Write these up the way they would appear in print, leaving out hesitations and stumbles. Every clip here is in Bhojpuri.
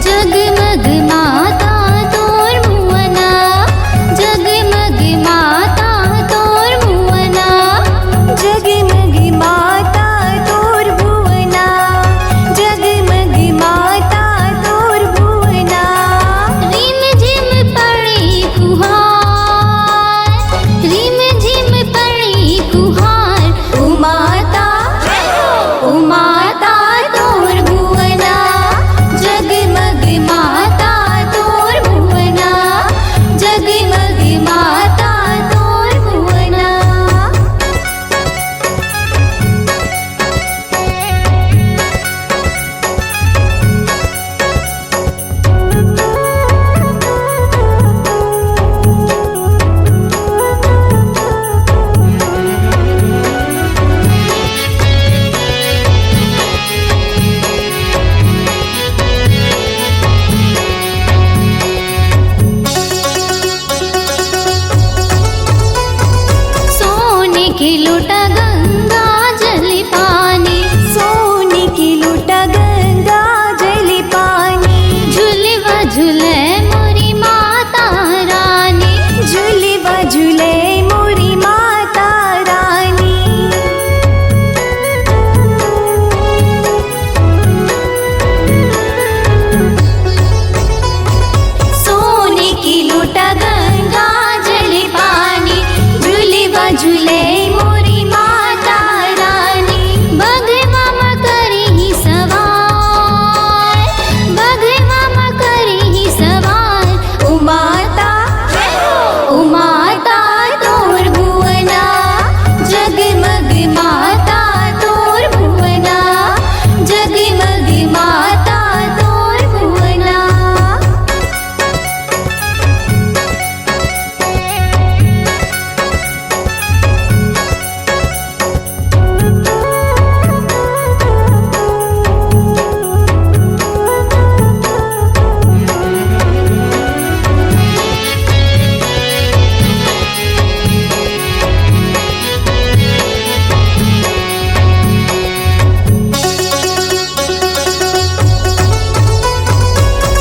जगमग माता तोर मुअना, जगमग माता तोर मुअना, जगमग माता तोर भुवना, जगमग माता तोर भुवना। रिम झिम पड़ी फुहार, रिम झिम पड़ी फुहार, ओ माता, ओ माता तोर भुवना, जगमग माता तोर भुवना, जगमग माता तोर भुवना। सोने की लोटा गंगा जल पानी, सोने की लोटा गंगा जल पानी, झुलवा झुले मोरी माता रानी, झुलवा झुले मोरी माता रानी। सोने की लोटा गंगा जल पानी, झुलवा झुले मोरी माता रानी। बघवा मा करही सवार, बघवा मा करही सवार, ओ माता, ओ माता तोर भुवना, जगमग माता तोर भुवना, जगमग माता तोर भुवना।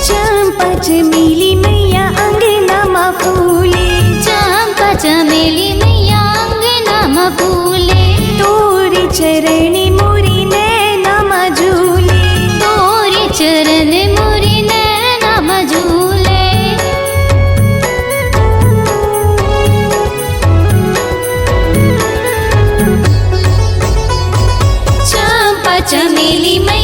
चंपा चमेली मैया अंगना मा फूले, चंपा चमेली मैया अंगना मा फूले, तोरी चरणी मोरी नैना मा झूले, तोरे चरण मोरी नैना मा झूले। चंपा चमेली मैया